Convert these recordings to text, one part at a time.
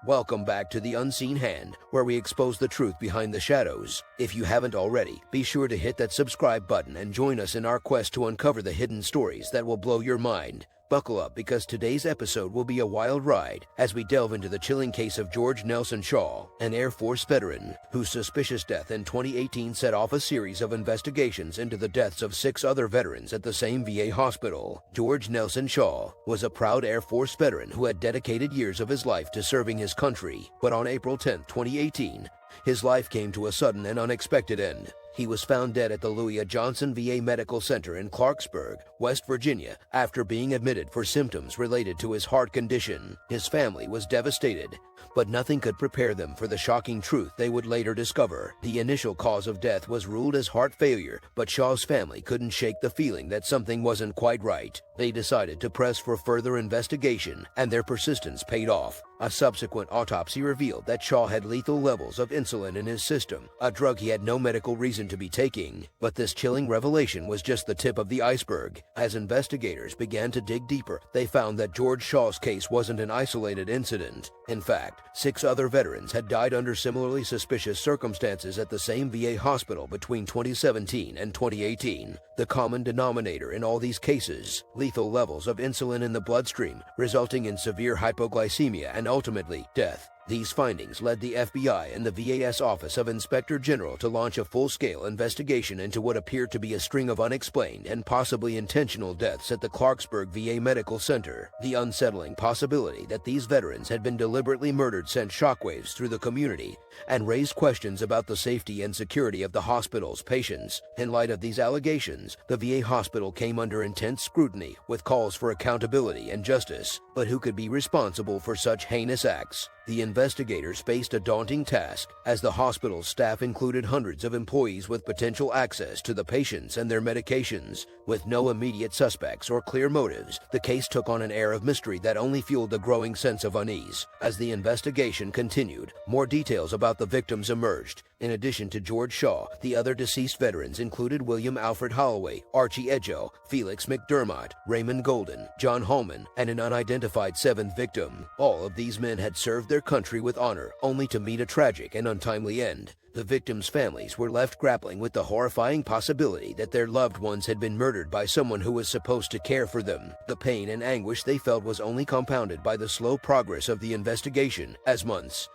Welcome back to The Unseen Hand, where we expose the truth behind the shadows. If you haven't already, be sure to hit that subscribe button and join us in our quest to uncover the hidden stories that will blow your mind. Buckle up, because today's episode will be a wild ride as we delve into the chilling case of George Nelson Shaw, an Air Force veteran whose suspicious death in 2018 set off a series of investigations into the deaths of 6 other veterans at the same VA hospital. George Nelson Shaw was a proud Air Force veteran who had dedicated years of his life to serving his country, but on April 10, 2018, his life came to a sudden and unexpected end. He was found dead at the Louis A. Johnson VA Medical Center in Clarksburg, West Virginia, after being admitted for symptoms related to his heart condition. His family was devastated, but nothing could prepare them for the shocking truth they would later discover. The initial cause of death was ruled as heart failure, but Shaw's family couldn't shake the feeling that something wasn't quite right. They decided to press for further investigation, and their persistence paid off. A subsequent autopsy revealed that Shaw had lethal levels of insulin in his system, a drug he had no medical reason to be taking. But this chilling revelation was just the tip of the iceberg. As investigators began to dig deeper, they found that George Shaw's case wasn't an isolated incident. In fact, 6 other veterans had died under similarly suspicious circumstances at the same VA hospital between 2017 and 2018. The common denominator in all these cases: lethal levels of insulin in the bloodstream, resulting in severe hypoglycemia and ultimately death. These findings led the FBI and the VA's Office of Inspector General to launch a full-scale investigation into what appeared to be a string of unexplained and possibly intentional deaths at the Clarksburg VA Medical Center. The unsettling possibility that these veterans had been deliberately murdered sent shockwaves through the community and raised questions about the safety and security of the hospital's patients. In light of these allegations, the VA hospital came under intense scrutiny, with calls for accountability and justice. But who could be responsible for such heinous acts? The investigators faced a daunting task, as the hospital's staff included hundreds of employees with potential access to the patients and their medications. With no immediate suspects or clear motives, the case took on an air of mystery that only fueled a growing sense of unease. As the investigation continued, more details about the victims emerged. In addition to George Shaw, the other deceased veterans included William Alfred Holloway, Archie Edjo, Felix McDermott, Raymond Golden, John Holman, and an unidentified 7th victim. All of these men had served their country with honor, only to meet a tragic and untimely end. The victims' families were left grappling with the horrifying possibility that their loved ones had been murdered by someone who was supposed to care for them. The pain and anguish they felt was only compounded by the slow progress of the investigation. As months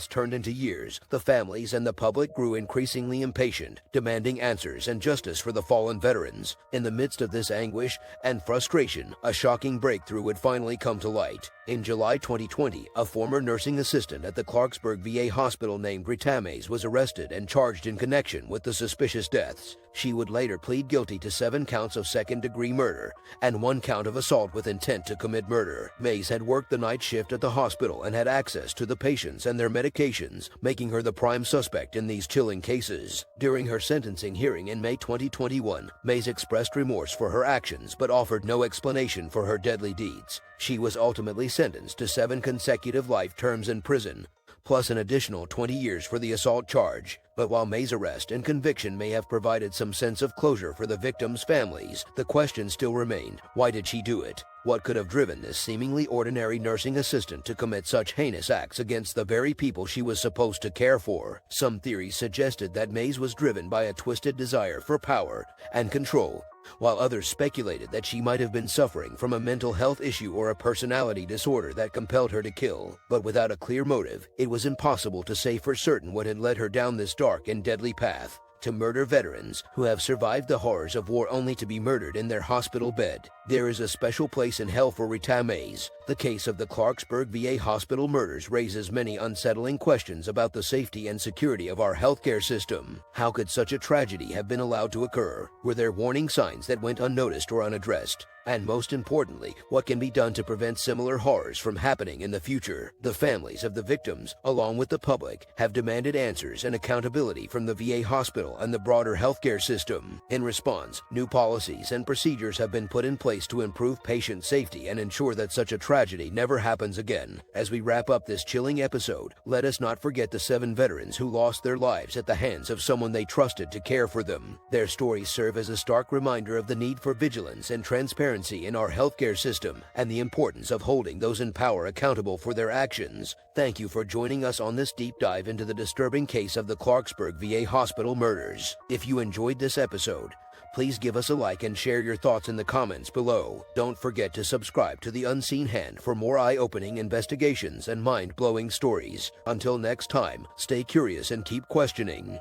turned into years, the families and the public grew increasingly impatient, demanding answers and justice for the fallen veterans. In the midst of this anguish and frustration, a shocking breakthrough would finally come to light. In July 2020, a former nursing assistant at the Clarksburg VA hospital named Reta Mays was arrested and charged in connection with the suspicious deaths. She would later plead guilty to 7 counts of second-degree murder and 1 count of assault with intent to commit murder. Mays had worked the night shift at the hospital and had access to the patients and their medications, making her the prime suspect in these chilling cases. During her sentencing hearing in May 2021, Mays expressed remorse for her actions but offered no explanation for her deadly deeds. She was ultimately sentenced to 7 consecutive life terms in prison, plus an additional 20 years for the assault charge. But while May's arrest and conviction may have provided some sense of closure for the victims' families, the question still remained: why did she do it? What could have driven this seemingly ordinary nursing assistant to commit such heinous acts against the very people she was supposed to care for? Some theories suggested that Mays was driven by a twisted desire for power and control, while others speculated that she might have been suffering from a mental health issue or a personality disorder that compelled her to kill. But without a clear motive, it was impossible to say for certain what had led her down this dark and deadly path: to murder veterans who have survived the horrors of war only to be murdered in their hospital bed. There is a special place in hell for Reta Mays. The case of the Clarksburg VA hospital murders raises many unsettling questions about the safety and security of our healthcare system. How could such a tragedy have been allowed to occur? Were there warning signs that went unnoticed or unaddressed? And most importantly, what can be done to prevent similar horrors from happening in the future? The families of the victims, along with the public, have demanded answers and accountability from the VA hospital and the broader healthcare system. In response, new policies and procedures have been put in place place to improve patient safety and ensure that such a tragedy never happens again. As we wrap up this chilling episode, let us not forget the 7 veterans who lost their lives at the hands of someone they trusted to care for them. Their stories serve as a stark reminder of the need for vigilance and transparency in our healthcare system and the importance of holding those in power accountable for their actions. Thank you for joining us on this deep dive into the disturbing case of the Clarksburg VA hospital murders. If you enjoyed this episode, please give us a like and share your thoughts in the comments below. Don't forget to subscribe to The Unseen Hand for more eye-opening investigations and mind-blowing stories. Until next time, stay curious and keep questioning.